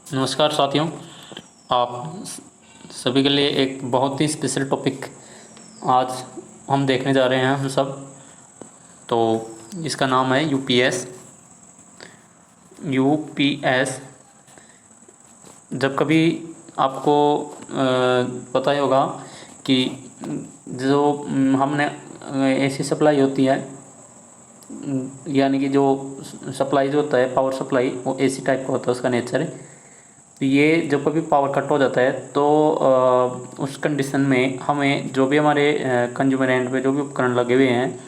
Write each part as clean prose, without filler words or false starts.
नमस्कार साथियों। आप सभी के लिए एक बहुत ही स्पेशल टॉपिक आज हम देखने जा रहे हैं हम सब। तो इसका नाम है यूपीएस। यूपीएस जब कभी आपको पता ही होगा कि जो हमने एसी सप्लाई होती है, यानी कि जो सप्लाई जो होता है पावर सप्लाई, वो एसी टाइप का होता है उसका नेचर। तो ये जब कभी पावर कट हो जाता है तो उस कंडीशन में हमें जो भी हमारे कंज्यूमर एंड पे जो भी उपकरण लगे हुए हैं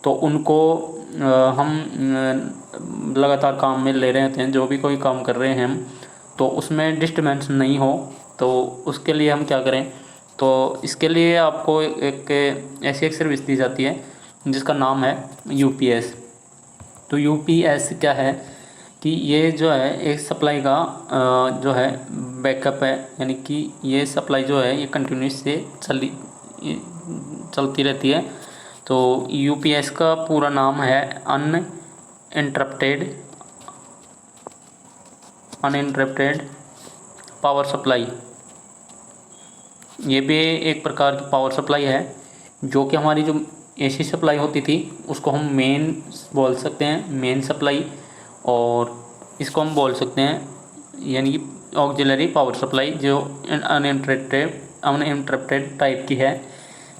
तो उनको हम लगातार काम में ले रहे होते हैं। जो भी कोई काम कर रहे हैं हम, तो उसमें डिस्टर्बेंस नहीं हो, तो उसके लिए हम क्या करें। तो इसके लिए आपको एक ऐसी एक सर्विस दी जाती है जिसका नाम है यूपीएस। तो यूपीएस क्या है कि ये जो है एक सप्लाई का जो है बैकअप है, यानी कि ये सप्लाई जो है ये कंटिन्यूस से चलती रहती है। तो यूपीएस का पूरा नाम है अनइंटरप्टेड पावर सप्लाई। ये भी एक प्रकार की पावर सप्लाई है, जो कि हमारी जो एसी सप्लाई होती थी उसको हम मेन बोल सकते हैं, मेन सप्लाई। और इसको हम बोल सकते हैं यानी कि ऑक्सिलरी पावर सप्लाई, जो अनइंटरप्टेड टाइप की है।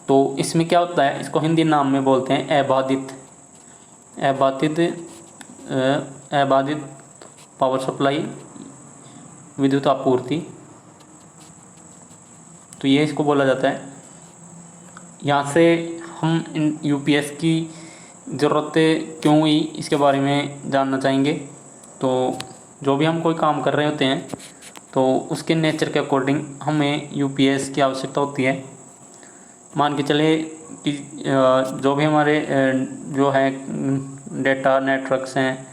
तो इसमें क्या होता है, इसको हिंदी नाम में बोलते हैं अबाधित अबाधित पावर सप्लाई विद्युत आपूर्ति। तो ये इसको बोला जाता है। यहाँ से हम इन यूपीएस की ज़रूरत क्यों हुई इसके बारे में जानना चाहेंगे। तो जो भी हम कोई काम कर रहे होते हैं तो उसके नेचर के अकॉर्डिंग हमें यूपीएस की आवश्यकता होती है। मान के चले कि जो भी हमारे जो है डेटा नेटवर्क्स हैं,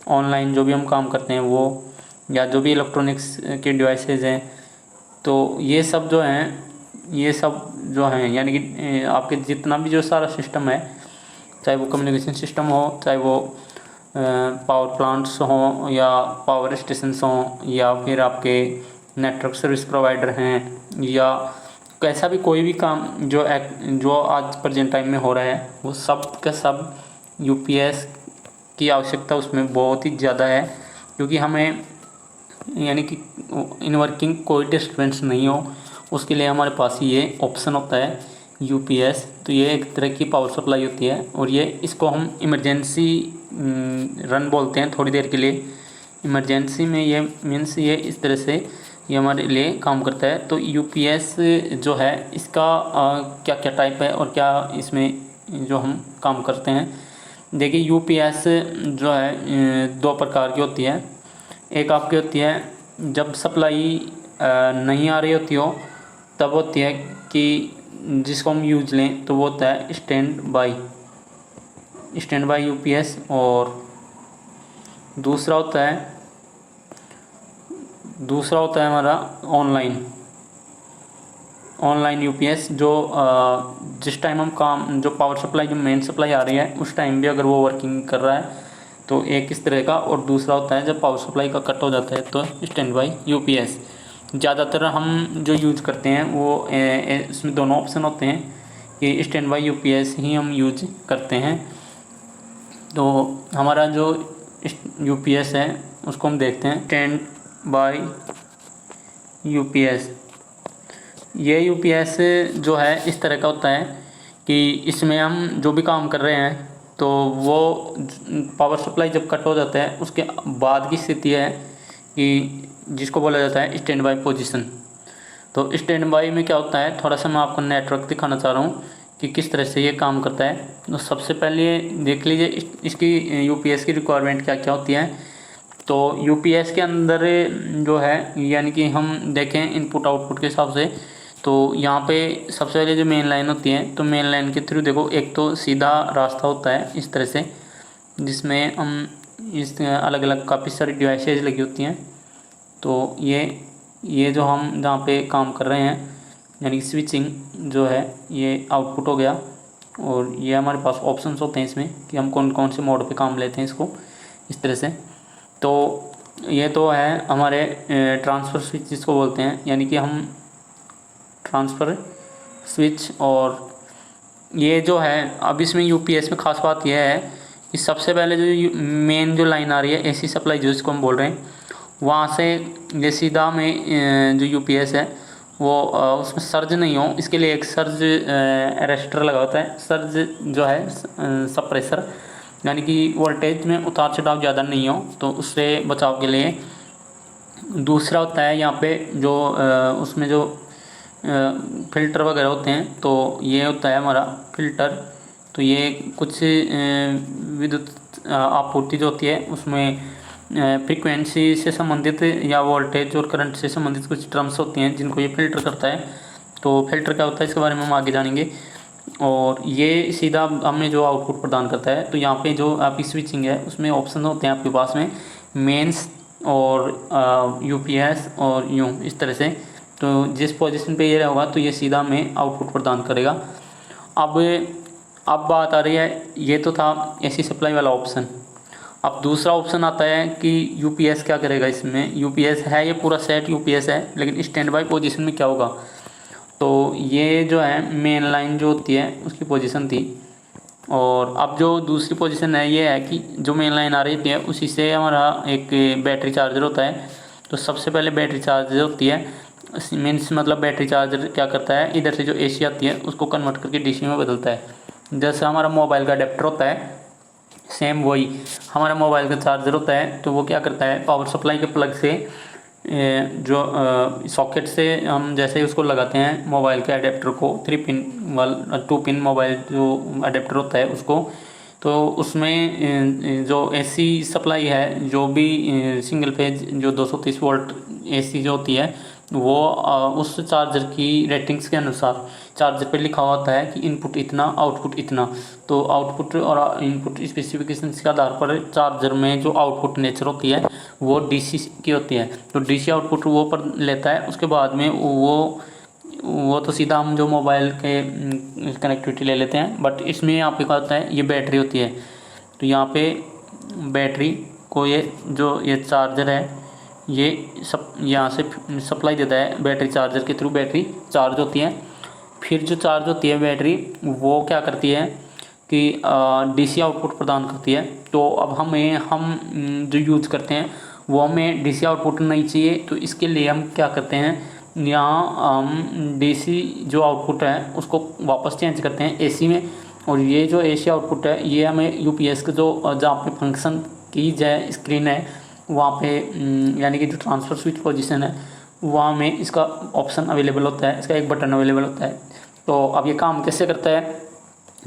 ऑनलाइन जो भी हम काम करते हैं वो, या जो भी इलेक्ट्रॉनिक्स के डिवाइसेज हैं, तो ये सब जो हैं यानी कि आपके जितना भी जो सारा सिस्टम है, चाहे वो कम्युनिकेशन सिस्टम हो, चाहे वो पावर प्लांट्स हों या पावर स्टेशंस हों, या फिर आपके नेटवर्क सर्विस प्रोवाइडर हैं, या कैसा भी कोई भी काम जो आज प्रेजेंट टाइम में हो रहा है, वो सब का सब यूपीएस की आवश्यकता उसमें बहुत ही ज़्यादा है। क्योंकि हमें यानी कि इन वर्किंग कोई डिस्टर्बेंस नहीं हो, उसके लिए हमारे पास ये ऑप्शन होता है यूपीएस। तो ये एक तरह की पावर सप्लाई होती है, और ये इसको हम इमरजेंसी रन बोलते हैं थोड़ी देर के लिए। इमरजेंसी में ये मीन्स ये इस तरह से ये हमारे लिए काम करता है। तो यूपीएस जो है इसका क्या क्या टाइप है और क्या इसमें जो हम काम करते हैं। देखिए, यूपीएस जो है दो प्रकार की होती है। एक आपकी होती है जब सप्लाई नहीं आ रही होती हो, तब होती है कि जिसको हम यूज लें, तो वो होता है स्टैंड बाई यूपीएस। और दूसरा होता है हमारा ऑनलाइन यूपीएस, जो जिस टाइम हम काम जो पावर सप्लाई जो मेन सप्लाई आ रही है उस टाइम भी अगर वो वर्किंग कर रहा है, तो एक इस तरह का। और दूसरा होता है जब पावर सप्लाई का कट हो जाता है, तो स्टैंड बाई यूपीएस। ज़्यादातर हम जो यूज करते हैं वो इसमें दोनों ऑप्शन होते हैं कि स्टैंड बाई यूपीएस ही हम यूज करते हैं। तो हमारा जो यूपीएस है उसको हम देखते हैं स्टैंड बाई यूपीएस। ये यूपीएस जो है इस तरह का होता है कि इसमें हम जो भी काम कर रहे हैं, तो वो पावर सप्लाई जब कट हो जाता है उसके बाद की स्थिति है कि जिसको बोला जाता है स्टैंड बाई पोजीशन। तो स्टैंड बाई में क्या होता है, थोड़ा सा मैं आपको नेटवर्क दिखाना चाह रहा हूँ कि किस तरह से ये काम करता है। तो सबसे पहले देख लीजिए इसकी यूपीएस की रिक्वायरमेंट क्या क्या होती है। तो यूपीएस के अंदर जो है, यानी कि हम देखें इनपुट आउटपुट के हिसाब से, तो यहाँ पे सबसे पहले जो मेन लाइन होती है, तो मेन लाइन के थ्रू देखो एक तो सीधा रास्ता होता है इस तरह से, जिसमें हम इस अलग अलग काफ़ी सारी डिवाइसेज लगी होती हैं। तो ये जो हम जहाँ पे काम कर रहे हैं, यानी स्विचिंग जो है, ये आउटपुट हो गया। और ये हमारे पास ऑप्शंस होते हैं इसमें कि हम कौन कौन से मोड पे काम लेते हैं इसको, इस तरह से। तो ये तो है हमारे ट्रांसफ़र स्विच जिसको बोलते हैं, यानी कि हम ट्रांसफ़र स्विच। और ये जो है अब इसमें यूपीएस में ख़ास बात यह है कि सबसे पहले जो मेन जो लाइन आ रही है एसी सप्लाई जिसको हम बोल रहे हैं, वहाँ से ये सीधा में जो यूपीएस है वो उसमें सर्ज नहीं हो, इसके लिए एक सर्ज अरेस्टर लगा होता है। सर्ज जो है सप्रेसर, यानी कि वोल्टेज में उतार चढ़ाव ज़्यादा नहीं हो, तो उससे बचाव के लिए। दूसरा होता है यहाँ पे जो उसमें जो फ़िल्टर वगैरह होते हैं, तो ये होता है हमारा फ़िल्टर। तो ये कुछ विद्युत आपूर्ति जो होती है उसमें फ्रीक्वेंसी से संबंधित या वोल्टेज और करंट से संबंधित कुछ टर्म्स होती हैं जिनको ये फ़िल्टर करता है। तो फ़िल्टर क्या होता है इसके बारे में हम आगे जानेंगे। और ये सीधा हमें जो आउटपुट प्रदान करता है, तो यहाँ पे जो आपकी स्विचिंग है उसमें ऑप्शन होते हैं आपके पास में, मेंस और यूपीएस और यूं इस तरह से। तो जिस पोजीशन पे ये होगा तो ये सीधा हमें आउटपुट प्रदान करेगा। अब बात आ रही है, ये तो था एसी सप्लाई वाला ऑप्शन। अब दूसरा ऑप्शन आता है कि यूपीएस क्या करेगा। इसमें यूपीएस है, ये पूरा सेट यूपीएस है, लेकिन स्टैंड बाई पोजीशन में क्या होगा। तो ये जो है मेन लाइन जो होती है उसकी पोजीशन थी। और अब जो दूसरी पोजीशन है ये है कि जो मेन लाइन आ रही थी उसी से हमारा एक बैटरी चार्जर होता है। तो सबसे पहले बैटरी चार्जर होती है, मीन्स मतलब बैटरी चार्जर क्या करता है, इधर से जो एसी आती है उसको कन्वर्ट करके डीसी में बदलता है। जैसे हमारा मोबाइल का अडेप्टर होता है, सेम वही हमारा मोबाइल का चार्जर होता है। तो वो क्या करता है, पावर सप्लाई के प्लग से जो सॉकेट से हम जैसे ही उसको लगाते हैं मोबाइल के अडेप्टर को, 3 पिन वाला 2 पिन मोबाइल जो अडेप्टर होता है उसको, तो उसमें जो एसी सप्लाई है, जो भी सिंगल फेज जो 230 वोल्ट एसी जो होती है वो उस चार्जर की रेटिंग्स के अनुसार चार्जर पे लिखा होता है कि इनपुट इतना आउटपुट इतना। तो आउटपुट और इनपुट स्पेसिफिकेशंस के आधार पर चार्जर में जो आउटपुट नेचर होती है वो डीसी की होती है। तो डीसी आउटपुट वो पर लेता है, उसके बाद में वो तो सीधा हम जो मोबाइल के कनेक्टिविटी ले लेते हैं। बट इसमें यहाँ पे क्या होता है, ये बैटरी होती है। तो यहाँ पे बैटरी को ये जो ये चार्जर है ये सब यहाँ से सप्लाई देता है बैटरी चार्जर के थ्रू, बैटरी चार्ज होती है। फिर जो चार्ज होती है बैटरी वो क्या करती है कि डीसी आउटपुट प्रदान करती है। तो अब हम जो यूज़ करते हैं वो हमें डीसी आउटपुट नहीं चाहिए, तो इसके लिए हम क्या करते हैं, यहाँ हम डीसी जो आउटपुट है उसको वापस चेंज करते हैं एसी में। और ये जो एसी आउटपुट है ये हमें यूपीएस के जो जहाँ पे फंक्शन की जाए स्क्रीन है वहाँ पे यानी कि जो ट्रांसफ़र स्विच पोजीशन है वहाँ में इसका ऑप्शन अवेलेबल होता है, इसका एक बटन अवेलेबल होता है। तो अब ये काम कैसे करता है,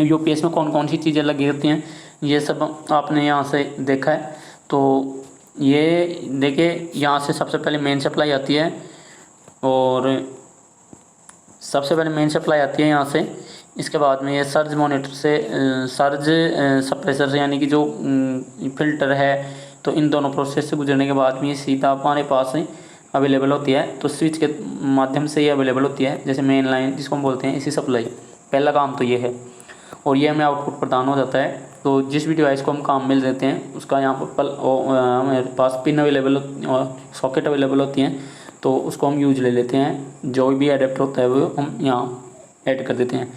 यूपीएस में कौन कौन सी चीज़ें लगी होती हैं ये सब आपने यहाँ से देखा है। तो ये देखिए यहाँ से सबसे पहले मेन सप्लाई आती है, और सबसे पहले मेन सप्लाई आती है यहाँ से। इसके बाद में ये सर्ज मॉनिटर से सर्ज सप्रेसर से, यानी कि जो फ़िल्टर है, तो इन दोनों प्रोसेस से गुजरने के बाद में ये सीधा हमारे पास अवेलेबल होती है। तो स्विच के माध्यम से ये अवेलेबल होती है, जैसे मेन लाइन जिसको हम बोलते हैं एसी सप्लाई। पहला काम तो ये है, और ये हमें आउटपुट प्रदान हो जाता है। तो जिस भी डिवाइस को हम काम मिल देते हैं उसका यहाँ पर हमारे पास पिन अवेलेबल और सॉकेट अवेलेबल होती हैं, तो उसको हम यूज ले लेते हैं। जो भी अडेप्टर होता है वो हम यहाँ ऐड कर देते हैं।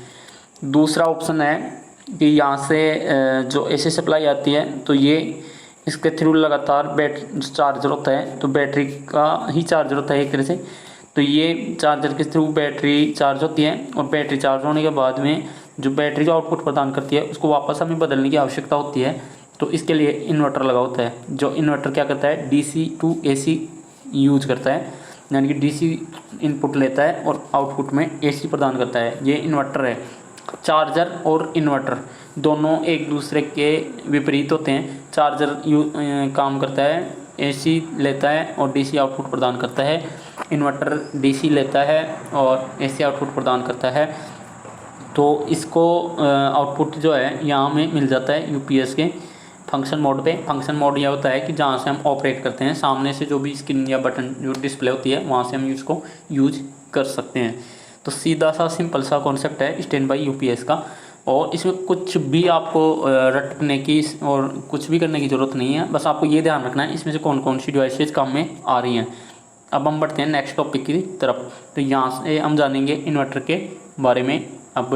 दूसरा ऑप्शन है कि यहाँ से जो एसी सप्लाई आती है तो ये इसके थ्रू लगातार बैटरी चार्जर होता है, तो बैटरी का ही चार्जर होता है एक तरह से। तो ये चार्जर के थ्रू बैटरी चार्ज होती है, और बैटरी चार्ज होने के बाद में जो बैटरी जो आउटपुट प्रदान करती है उसको वापस हमें बदलने की आवश्यकता होती है। तो इसके लिए इन्वर्टर लगा होता है, जो इन्वर्टर क्या करता है, डीसी टू एसी यूज करता है, यानी कि डीसी इनपुट लेता है और आउटपुट में एसी प्रदान करता है। ये इन्वर्टर है। चार्जर और इन्वर्टर दोनों एक दूसरे के विपरीत होते हैं। चार्जर काम करता है, एसी लेता है और डीसी आउटपुट प्रदान करता है। इन्वर्टर डीसी लेता है और एसी आउटपुट प्रदान करता है। तो इसको आउटपुट जो है यहाँ में मिल जाता है यूपीएस के फंक्शन मोड पे। फंक्शन मोड यह होता है कि जहाँ से हम ऑपरेट करते हैं, सामने से जो भी स्क्रीन या बटन जो डिस्प्ले होती है वहाँ से हम इसको यूज कर सकते हैं। तो सीधा सा सिंपल सा कॉन्सेप्ट है स्टैंड बाई यूपीएस का। और इसमें कुछ भी आपको रटने की और कुछ भी करने की ज़रूरत नहीं है। बस आपको ये ध्यान रखना है इसमें से कौन कौन सी डिवाइसेज काम में आ रही हैं। अब हम बढ़ते हैं नेक्स्ट टॉपिक की तरफ। तो यहाँ से हम जानेंगे इन्वर्टर के बारे में। अब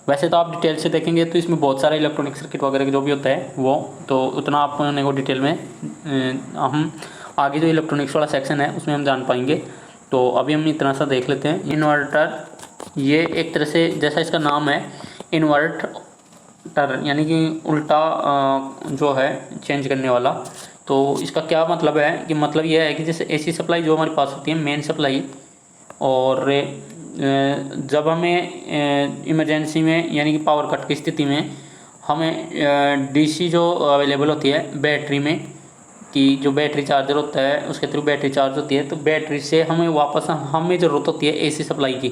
वैसे तो आप डिटेल से देखेंगे तो इसमें बहुत सारे इलेक्ट्रॉनिक सर्किट वगैरह जो भी होता है वो तो उतना आपने को डिटेल में हम आगे जो इलेक्ट्रॉनिक्स वाला सेक्शन है उसमें हम जान पाएंगे। तो अभी हम इतना सा देख लेते हैं। इन्वर्टर ये एक तरह से जैसा इसका नाम है इन्वर्टर, यानी कि उल्टा जो है चेंज करने वाला। तो इसका क्या मतलब है कि मतलब यह है कि जैसे एसी सप्लाई जो हमारे पास होती है मेन सप्लाई, और जब हमें इमरजेंसी में यानी कि पावर कट की स्थिति में हमें डीसी जो अवेलेबल होती है बैटरी में, कि जो बैटरी चार्जर होता है उसके थ्रू बैटरी चार्ज होती है, तो बैटरी से हमें वापस हमें ज़रूरत होती है एसी सप्लाई की,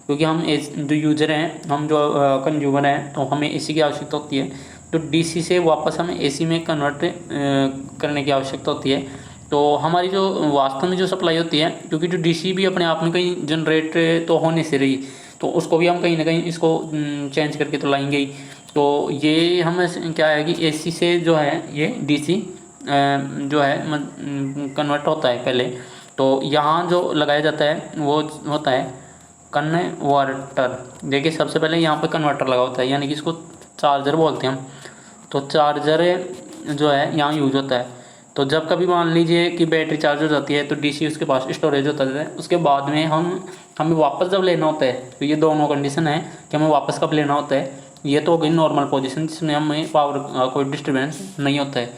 क्योंकि हम जो यूज़र हैं, हम जो कंज्यूमर हैं, तो हमें एसी की आवश्यकता होती है। तो डीसी से वापस हमें एसी में कन्वर्ट करने की आवश्यकता होती है। तो हमारी जो वास्तव में जो सप्लाई होती है, क्योंकि जो डीसी भी अपने आप में कहीं जनरेट तो होने से रही, तो उसको भी हम कहीं ना कहीं इसको चेंज करके तो लाएंगे ही। तो ये हमें क्या है कि एसी से जो है ये डीसी जो है कन्वर्ट होता है पहले। तो यहाँ जो लगाया जाता है वो होता है कन्वर्टर। देखिए सबसे पहले यहाँ पे कन्वर्टर लगा होता है, यानी कि इसको चार्जर बोलते हैं हम। तो चार्जर जो है यहाँ यूज होता है। तो जब कभी मान लीजिए कि बैटरी चार्ज हो जाती है तो डीसी उसके पास स्टोरेज होता है, उसके बाद में हमें वापस जब लेना होता है, तो ये दोनों कंडीशन है कि हमें वापस कब लेना होता है। ये तो हो गई नॉर्मल पोजीशन जिसमें हमें पावर कोई डिस्टर्बेंस नहीं होता है।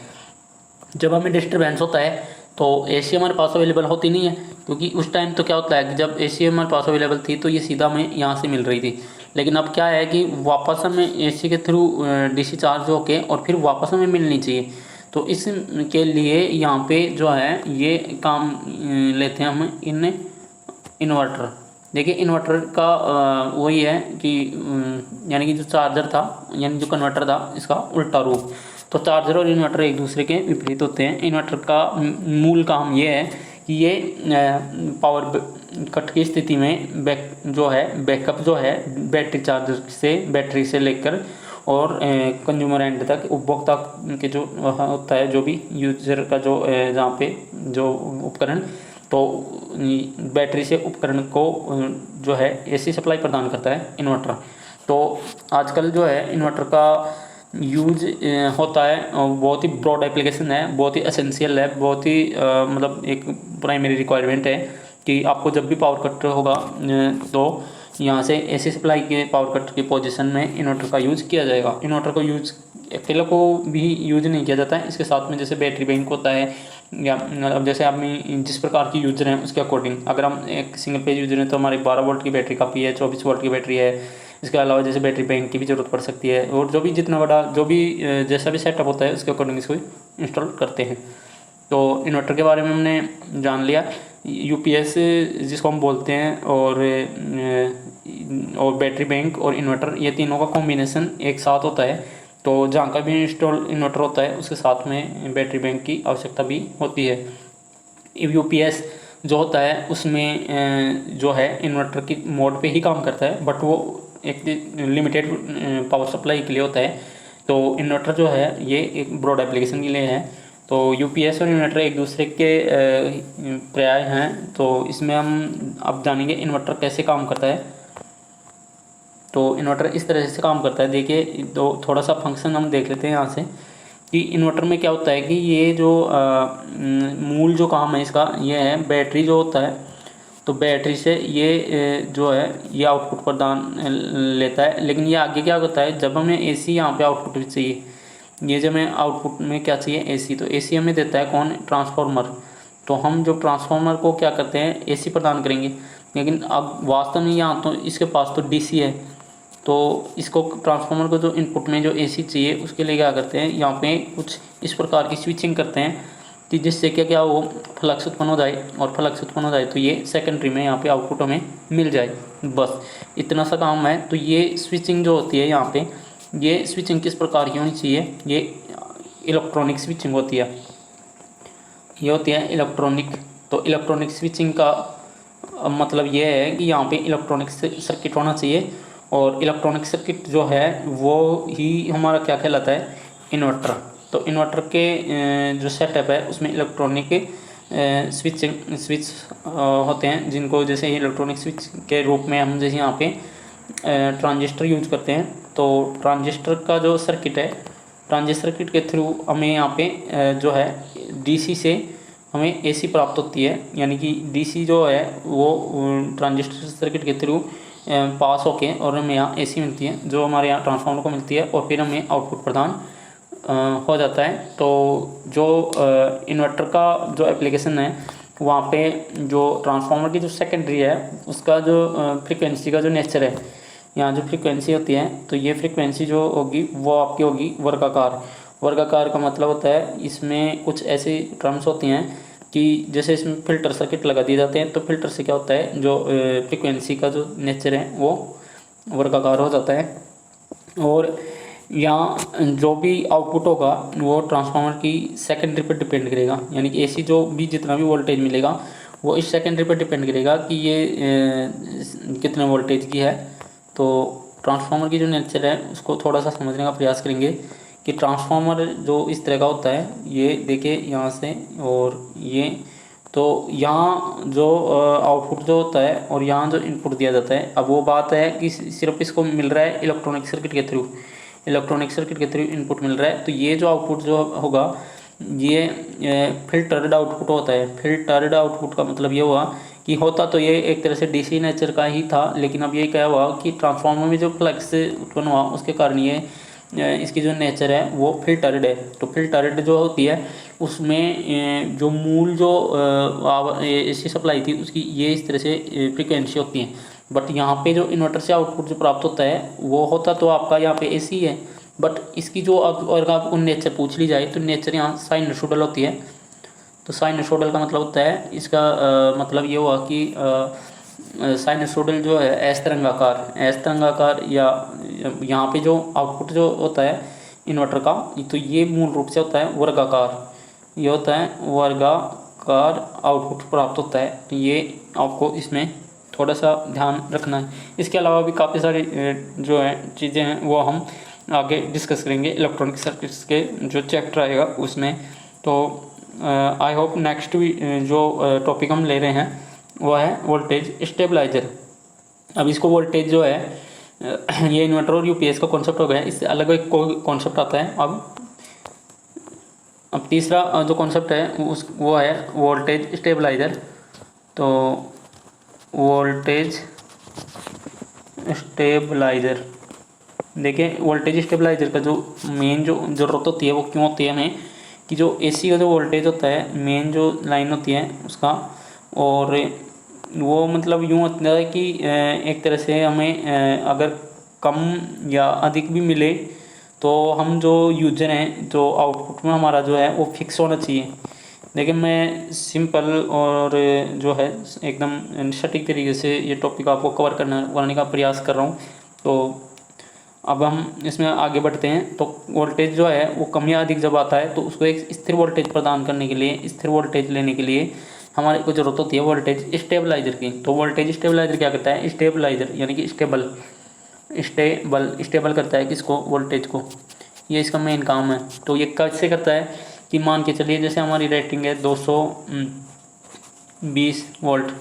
जब हमें डिस्टर्बेंस होता है तो एसी हमारे पास अवेलेबल होती नहीं है, क्योंकि उस टाइम तो क्या होता है कि जब एसी हमारे पास अवेलेबल थी तो ये सीधा हमें यहाँ से मिल रही थी। लेकिन अब क्या है कि वापस हमें एसी के थ्रू डीसी चार्ज होके और फिर वापस हमें मिलनी चाहिए। तो इसके लिए यहाँ पे जो है ये काम लेते हैं हम इन्वर्टर। देखिए इन्वर्टर का वही है कि यानी कि जो चार्जर था यानी जो कन्वर्टर था इसका उल्टा रूप। तो चार्जर और इन्वर्टर एक दूसरे के विपरीत होते हैं। इन्वर्टर का मूल काम ये है कि ये पावर कट की स्थिति में बैकअप जो है बैटरी से लेकर और कंज्यूमर एंड तक उपभोक्ता के जो होता है, जो भी यूजर का जो जहाँ पे जो उपकरण, तो बैटरी से उपकरण को जो है एसी सप्लाई प्रदान करता है इन्वर्टर। तो आजकल जो है इन्वर्टर का यूज होता है और बहुत ही ब्रॉड एप्लीकेशन है, बहुत ही एसेंशियल है, बहुत ही मतलब एक प्राइमरी रिक्वायरमेंट है कि आपको जब भी पावर कट होगा तो यहाँ से एसी सप्लाई के पावर कट की पोजीशन में इन्वर्टर का यूज़ किया जाएगा। इन्वर्टर को यूज अकेले को भी यूज नहीं किया जाता है, इसके साथ में जैसे बैटरी बैंक होता है, या अब जैसे आप जिस प्रकार की यूजर हैं उसके अकॉर्डिंग, अगर हम एक सिंगल पेज यूजर हैं तो हमारी 12 वोल्ट की बैटरी काफ़ी है, 24 वोल्ट की बैटरी है। इसके अलावा जैसे बैटरी बैंक की भी ज़रूरत पड़ सकती है, और जो भी जितना बड़ा जो भी जैसा भी सेटअप होता है उसके अकॉर्डिंग इसको इंस्टॉल करते हैं। तो इन्वर्टर के बारे में हमने जान लिया। यूपीएस जिसको हम बोलते हैं और बैटरी बैंक और इन्वर्टर, ये तीनों का कॉम्बिनेशन एक साथ होता है। तो जहाँ का भी इंस्टॉल इन्वर्टर होता है उसके साथ में बैटरी बैंक की आवश्यकता भी होती है। यूपीएस जो होता है उसमें जो है इन्वर्टर की मोड पे ही काम करता है, बट वो एक लिमिटेड पावर सप्लाई के लिए होता है। तो इन्वर्टर जो है ये एक ब्रॉड एप्लीकेशन के लिए है। तो यूपीएस और इन्वर्टर एक दूसरे के पर्याय हैं। तो इसमें हम अब जानेंगे इन्वर्टर कैसे काम करता है। तो इन्वर्टर इस तरह से काम करता है। देखिए तो थोड़ा सा फंक्शन हम देख लेते हैं यहाँ से कि इन्वर्टर में क्या होता है कि ये जो मूल जो काम है इसका ये है, बैटरी जो होता है तो बैटरी से ये जो है ये आउटपुट प्रदान लेता है। लेकिन ये आगे क्या होता है, जब हमें एसी यहाँ पे आउटपुट चाहिए, ये जब हमें आउटपुट में क्या चाहिए एसी, तो एसी हमें देता है कौन, ट्रांसफार्मर। तो हम जो ट्रांसफार्मर को क्या करते हैं एसी प्रदान करेंगे। लेकिन अब वास्तव में यहाँ तो इसके पास तो डीसी है, तो इसको ट्रांसफार्मर को जो इनपुट में जो एसी चाहिए उसके लिए क्या करते हैं यहाँ पे कुछ इस प्रकार की स्विचिंग करते हैं कि जिससे क्या वो फ्लक्स उत्पन्न हो जाए, और फ्लक्स उत्पन्न हो जाए तो ये सेकेंडरी में यहाँ पे आउटपुट हमें मिल जाए। बस इतना सा काम है। तो ये स्विचिंग जो होती है यहाँ पे, ये स्विचिंग किस प्रकार की होनी चाहिए, ये इलेक्ट्रॉनिक स्विचिंग होती है, ये होती है इलेक्ट्रॉनिक। तो इलेक्ट्रॉनिक स्विचिंग का मतलब ये है कि यहाँ पे इलेक्ट्रॉनिक सर्किट होना चाहिए और इलेक्ट्रॉनिक सर्किट जो है वो ही हमारा क्या कहलाता है, इन्वर्टर। तो इन्वर्टर के जो सेटअप है उसमें इलेक्ट्रॉनिक स्विच होते हैं, जिनको जैसे इलेक्ट्रॉनिक स्विच के रूप में हम जैसे यहाँ पे ट्रांजिस्टर यूज करते हैं। तो ट्रांजिस्टर का जो सर्किट है, ट्रांजिस्टर सर्किट के थ्रू हमें यहाँ पे जो है डीसी से हमें एसी प्राप्त होती है, यानी कि डीसी जो है वो ट्रांजिस्टर सर्किट के थ्रू पास होके और हमें यहाँ एसी मिलती है, जो हमारे यहाँ ट्रांसफार्मर को मिलती है, और फिर हमें आउटपुट प्रदान हो जाता है। तो जो इन्वर्टर का जो एप्लीकेशन है वहाँ पे जो ट्रांसफार्मर की जो सेकेंडरी है उसका जो फ्रीक्वेंसी का जो नेचर है, यहाँ जो फ्रीक्वेंसी होती है, तो ये फ्रीक्वेंसी जो होगी वो आपकी होगी वर्गाकार। वर्गाकार का मतलब होता है इसमें कुछ ऐसी टर्म्स होती हैं कि जैसे इसमें फ़िल्टर सर्किट लगा दिए जाते हैं, तो फिल्टर से क्या होता है, जो फ्रीक्वेंसी का जो नेचर है वो वर्गाकार हो जाता है। और यहाँ जो भी आउटपुट होगा वो ट्रांसफार्मर की सेकेंडरी पर डिपेंड करेगा, यानी कि एसी जो भी जितना भी वोल्टेज मिलेगा वो इस सेकेंडरी पर डिपेंड करेगा कि ये कितने वोल्टेज की है। तो ट्रांसफार्मर की जो नेचर है उसको थोड़ा सा समझने का प्रयास करेंगे कि ट्रांसफार्मर जो इस तरह का होता है, ये देखिए यहाँ से और ये, तो यहाँ जो आउटपुट जो होता है और यहाँ जो इनपुट दिया जाता है, अब वो बात है कि सिर्फ इसको मिल रहा है इलेक्ट्रॉनिक सर्किट के थ्रू, इलेक्ट्रॉनिक सर्किट के थ्रू इनपुट मिल रहा है। तो ये जो आउटपुट जो होगा ये फिल्टर्ड आउटपुट होता है। फिल्टर्ड आउटपुट का मतलब ये हुआ कि होता तो ये एक तरह से डीसी नेचर का ही था, लेकिन अब ये क्या हुआ कि ट्रांसफार्मर में जो फ्लक्स उत्पन्न हुआ उसके कारण ये इसकी जो नेचर है वो फिल्टर्ड है। तो फिल्टर्ड जो होती है उसमें जो मूल जो एसी सप्लाई थी उसकी ये इस तरह से फ्रीक्वेंसी होती है। बट यहाँ पे जो इन्वर्टर से आउटपुट जो प्राप्त होता है वो होता तो आपका यहाँ पे एसी है, बट इसकी जो अब अगर आपको नेचर पूछ ली जाए तो नेचर यहाँ साइनसोइडल होती है। तो साइनसोइडल का मतलब होता है इसका मतलब ये हुआ कि साइनसोइडल जो है एस तरंगाकार या यहाँ पे जो आउटपुट जो होता है इन्वर्टर का, तो ये मूल रूप से होता है वर्गाकार, ये होता है वर्गाकार आउटपुट प्राप्त होता है। तो ये आपको इसमें थोड़ा सा ध्यान रखना है। इसके अलावा भी काफ़ी सारी जो है चीज़ें हैं वो हम आगे डिस्कस करेंगे इलेक्ट्रॉनिक सर्किट्स के जो चैप्टर आएगा उसमें। तो आई होप नेक्स्ट जो टॉपिक हम ले रहे हैं वो है वोल्टेज स्टेबलाइजर। अब इसको वोल्टेज जो है ये इन्वर्टर और यूपीएस का कॉन्सेप्ट हो गया, इससे अलग एक कॉन्सेप्ट आता है। अब तीसरा जो कॉन्सेप्ट है वो है वोल्टेज स्टेबलाइजर। तो वोल्टेज स्टेबलाइजर, देखिए वोल्टेज स्टेबलाइजर का जो मेन जो ज़रूरत होती है वो क्यों होती है हमें, कि जो एसी का जो वोल्टेज होता है मेन जो लाइन होती है उसका, और वो मतलब यूँ होता है कि एक तरह से हमें अगर कम या अधिक भी मिले तो हम जो यूजर हैं जो आउटपुट में हमारा जो है वो फिक्स होना चाहिए। लेकिन मैं सिंपल और जो है एकदम सटीक तरीके से ये टॉपिक आपको कवर करने का प्रयास कर रहा हूँ। तो अब हम इसमें आगे बढ़ते हैं। तो वोल्टेज जो है वो कम या अधिक जब आता है तो उसको एक स्थिर वोल्टेज प्रदान करने के लिए, स्थिर वोल्टेज लेने के लिए हमारे को ज़रूरत होती है वोल्टेज स्टेबलाइजर की। तो वोल्टेज स्टेबलाइजर क्या करता है, स्टेबलाइजर यानी कि स्टेबल करता है किसको, वोल्टेज को, ये इसका मेन काम है। तो ये कैसे करता है कि मान के चलिए जैसे हमारी रेटिंग है 220 वोल्ट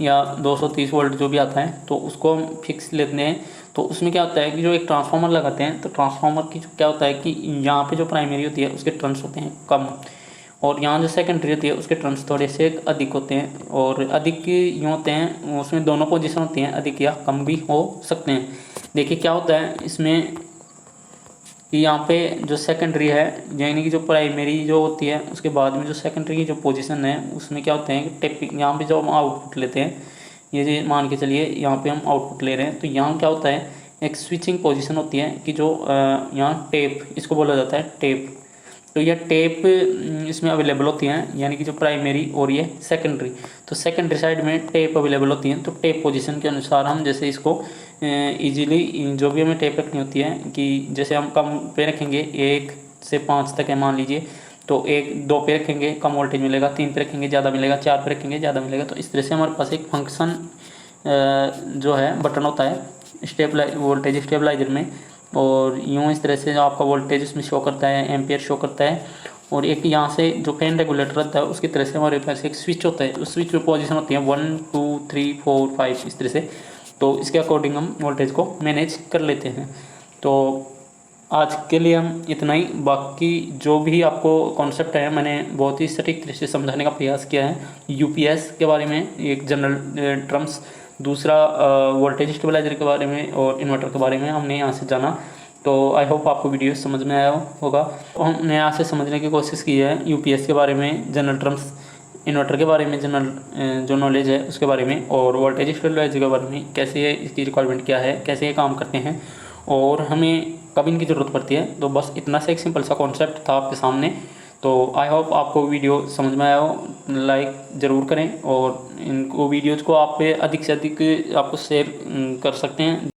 या 230 वोल्ट जो भी आता है, तो उसको हम फिक्स लेते हैं। तो उसमें क्या होता है कि जो एक ट्रांसफार्मर लगाते हैं तो ट्रांसफार्मर की क्या होता है कि यहाँ पे जो प्राइमरी होती है उसके टर्न्स होते हैं कम, और यहाँ जो सेकेंडरी होती है उसके टर्न्स थोड़े से अधिक होते हैं। और अधिक यूँ होते हैं उसमें दोनों पोजीशन होती हैं, अधिक या कम भी हो सकते हैं। देखिए क्या होता है इसमें कि यहाँ पे जो सेकेंडरी है यानी कि जो प्राइमरी जो होती है उसके बाद में जो सेकेंडरी की जो पोजीशन है उसमें क्या होते हैं कि टेपिंग, यहाँ पे जो हम आउटपुट लेते हैं, ये जो मान के चलिए यहाँ पे हम आउटपुट ले रहे हैं, तो यहाँ क्या होता है एक स्विचिंग पोजीशन होती है कि जो यहाँ टेप इसको बोला जाता है टेप। तो यह टेप इसमें अवेलेबल होती हैं, यानी कि जो प्राइमरी और ये सेकेंडरी, तो सेकेंडरी साइड में टेप अवेलेबल होती हैं। तो टेप पोजीशन के अनुसार हम जैसे इसको इजीली जो भी हमें टेप रखनी होती है कि जैसे हम कम पे रखेंगे 1 से 5 तक है मान लीजिए, तो 1-2 पे रखेंगे कम वोल्टेज मिलेगा, 3 पे रखेंगे ज़्यादा मिलेगा, 4 पे रखेंगे ज़्यादा मिलेगा। तो इस तरह से हमारे पास एक फंक्शन जो है बटन होता है वोल्टेज स्टेबलाइजर में, और यूँ इस तरह से जो आपका वोल्टेज उसमें शो करता है, एम्पियर शो करता है। और एक यहाँ से जो फैन रेगुलेटर रहता है उसकी तरह से हमारे पास एक स्विच होता है, उस स्विच में पोजीशन होती है 1 2 3 4 5 इस तरह से। तो इसके अकॉर्डिंग हम वोल्टेज को मैनेज कर लेते हैं। तो आज के लिए हम इतना ही। बाकी जो भी आपको कॉन्सेप्ट है मैंने बहुत ही सटीक तरह से समझाने का प्रयास किया है। यूपीएस के बारे में एक जनरल टर्म्स, दूसरा वोल्टेज स्टेबलाइजर के बारे में और इन्वर्टर के बारे में हमने यहाँ से जाना। तो आई होप आपको वीडियो समझ में आया होगा। हमने यहाँ से समझने की कोशिश की है यूपीएस के बारे में, जनरल टर्म्स, इन्वर्टर के बारे में जनरल जो नॉलेज है उसके बारे में, और वोल्टेज स्टेबलाइजर के बारे में कैसे है, इसकी रिक्वायरमेंट क्या है, कैसे ये काम करते हैं और हमें कब इनकी ज़रूरत पड़ती है। तो बस इतना सा एक सिंपल सा कॉन्सेप्ट था आपके सामने। तो आई होप आपको वीडियो समझ में आया हो। लाइक ज़रूर करें और इनको वीडियोज़ को आप पे अधिक से अधिक आपको शेयर कर सकते हैं।